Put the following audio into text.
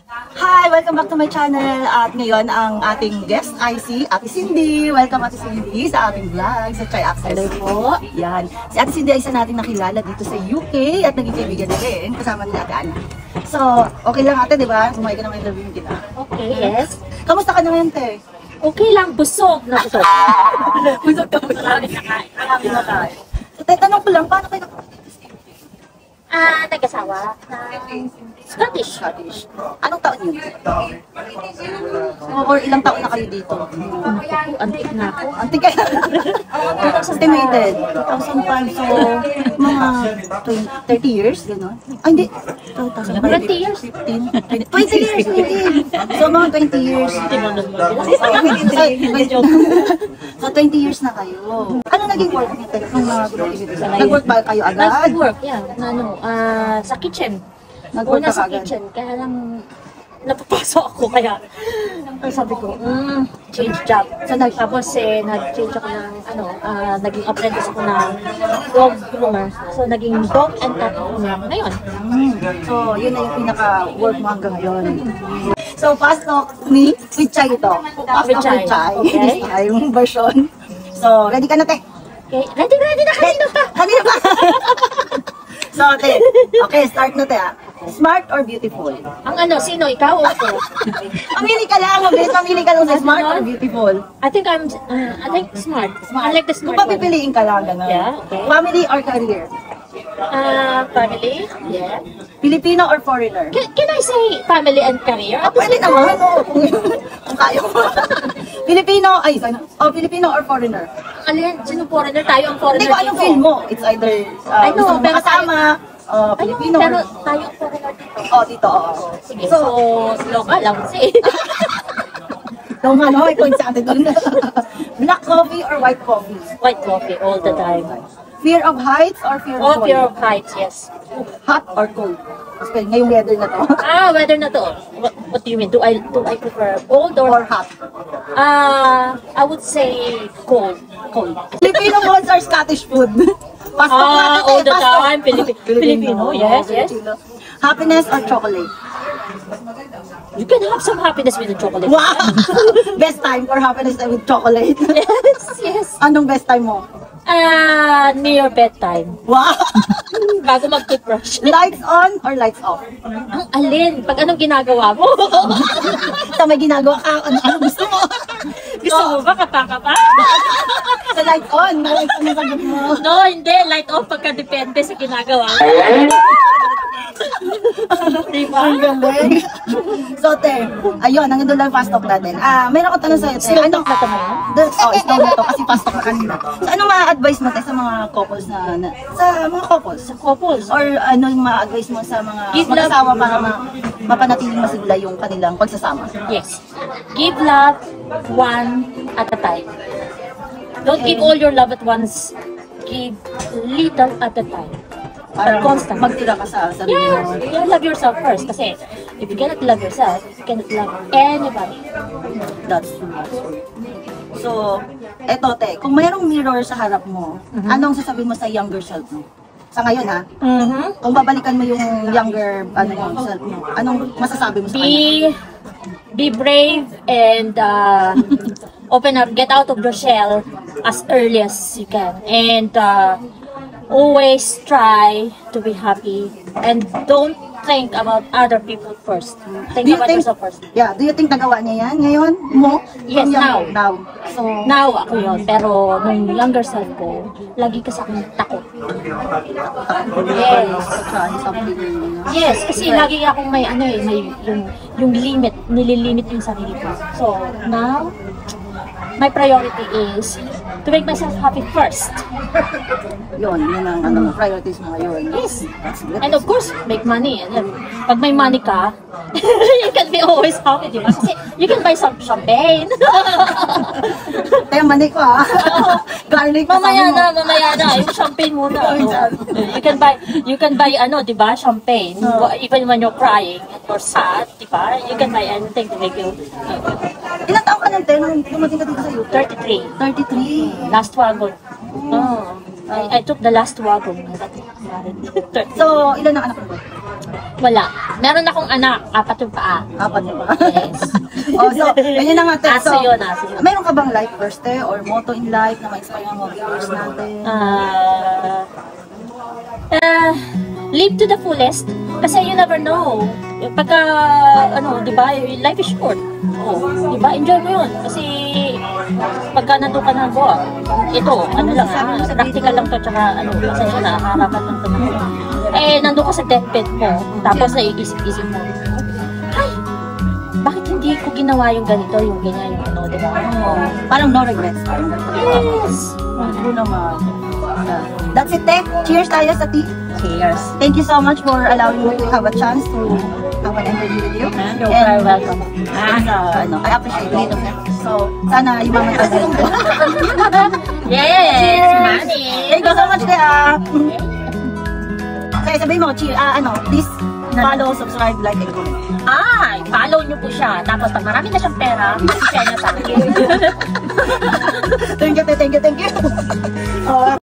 Hi! Welcome back to my channel. At ngayon, ang ating guest ay si Ate Cindy. Welcome Ate Cindy sa ating vlog sa Chai Access. Hello po. Yan. Si Ate Cindy ay isa natin nakilala dito sa UK at naging kaibigan na rin kasama ni Ate Ana. So, okay lang ate, di ba? Sumakay ka na interview kita. Okay, yes. Kamusta ka naman, te? Okay lang, busog na busog. Busog ka busog. Marami na kain. So, te, tanong ko lang, paano kayo Nag-asawa na Scottish. Anong taon yun? Or ilang taon na kayo dito? Antik na ako. Antik kayo? Estimated. 2005. So, mga 30 years, gano'n? Ay, hindi. 20 years. 20 years. So, mga 20 years. So, 20 years na kayo. Ano naging work niyo? Nag-work ba kayo agad? Nag-work, yeah. Sa kitchen. Una sa kitchen, kaya lang napapasok ako, kaya sabi ko, change job. So, tapos nag-change ako ng, naging apprentice ako ng dog groomer. So, naging dog and cat groomer ako ngayon. So, yun na yung pinaka-work mo hanggang ngayon. So, pasok ni with chai ito. Pasok with chai. Okay. This time version. So, ready ka na, te? Okay, ready na, kanina pa. Kanina pa. So, te, okay, start na, te. Smart or beautiful? Ang sino? Ikaw o ako? Pamili ka lang, mabilis. Pamili ka lang sa smart or beautiful. I think smart. I like the smart Kung papipiliin ka lang, gano'n. Yeah, okay. Family or career? Family? Yeah. Filipino or foreigner? Can I say family and career? Pwede naman, no? Kung kaya mo. Filipino, Filipino or foreigner? Alin, sino foreigner? Tayo ang foreigner Hindi ko anong feel mo. It's either I know, pero kasama, Filipino. Pero tayo ang foreigner dito. Dito, Sige, so local lang kasi. May point sa atin doon. Black coffee or white coffee? White coffee all the time. Fear of heights or fear of All cold? fear of heights, yes. Hot or cold? Kasi ngayong weather na to. Weather na to. What do you mean? Do I prefer cold or hot? I would say cold. Filipino foods or Scottish food? Pastok natin, All the time. Filipino, yes. Happiness or chocolate? You can have some happiness with the chocolate. Wow! Best time for happiness with chocolate. Yes. Anong best time mo? Near bedtime. Wow! Bago mag-toothbrush. Lights on or lights off? Ang alin? Pag anong ginagawa mo? Ito may ginagawa ka, ano gusto mo? Gusto mo ba kapaka pa? Sa lights on, lights on ang sagot mo. No, hindi. Light off pagka depende sa ginagawa. Diba? Ang galing. So, te, ayun, nandun lang fast talk natin. Meron ko tanong sa'yo, te. Slow talk na naman? Slow na to kasi fast talk na kanina. So, ano ma-advise mo, te, sa mga couples sa mga couples? Sa couples. Or ano yung ma-advise mo sa mga mag-asawa para mapanatiling masigla yung kanilang pagsasama? Yes. Give love one at a time. Don't give all your love at once. Give little at a time. Para constant. magtira ka sa sarili mo. Yes, you love yourself first. Kasi if you cannot love yourself, you cannot love anybody. That's true. So, eto te, kung mayroong mirror sa harap mo, anong sasabihin mo sa younger self mo? Sa ngayon ha? Kung babalikan mo yung younger self mo, anong masasabi mo sa kanya? Be brave and open up, get out of the shell as early as you can. And always try to be happy and don't think about other people first. Think about yourself first. Yeah, do you think nagawa niya yan ngayon mo? Yes, now. So, Now ako yun, pero nung younger self ko, lagi kasi akong takot. Yes. try something. Yes, kasi lagi akong may yung limit, nililimit yung sarili ko. So, now, my priority is to make myself happy first. Yun ang priorities mo ngayon. Yes. That's good. And of course, make money. And then, pag may money ka, you can be always happy, di ba? Kasi you can buy some champagne. Kaya mani ko Garlic. Mamaya na. Yung champagne muna. You can buy di ba? Champagne. Even when you're crying or sad, di ba? You can buy anything to make you Ilang taon ka nang nung dumating ka dito sa UK? 33. 33. Last wagon. I took the last wagon. I got married. So, ilan ang anak mo? Wala. Meron akong anak, 4 yung paa. Apat na ba? Yes. Oh, so, ayun na nga, te. Aso yun, aso yun. Meron ka bang life verse, te? Or motto in life na ma-inspire ng mga viewers natin? Live to the fullest. Kasi you never know. Pagka, di ba, life is short. Oh, di ba, enjoy mo yun. Kasi, pagka nandun ka na buwan, ito, practical lang to, tsaka, pasensya na, harapan lang to. Nandun ka sa deathbed mo, tapos naiisip-isip mo, ay, bakit hindi ko ginawa yung ganito, yung ganyan, yung di ba? Parang no regrets. Yes! Hindi naman. That's it, te. Cheers tayo sa tea. Cheers. Thank you so much for allowing me to have a chance to have an interview with you. You're very welcome. I appreciate it. So, sana imamatagal ko. Yes! Cheers! Money! Thank you so much, te. Kaya sabihin mo, please follow, subscribe, like, and comment. Follow nyo po siya. Tapos pag marami na siyang pera, i-share niya sa akin. Thank you, te. Thank you.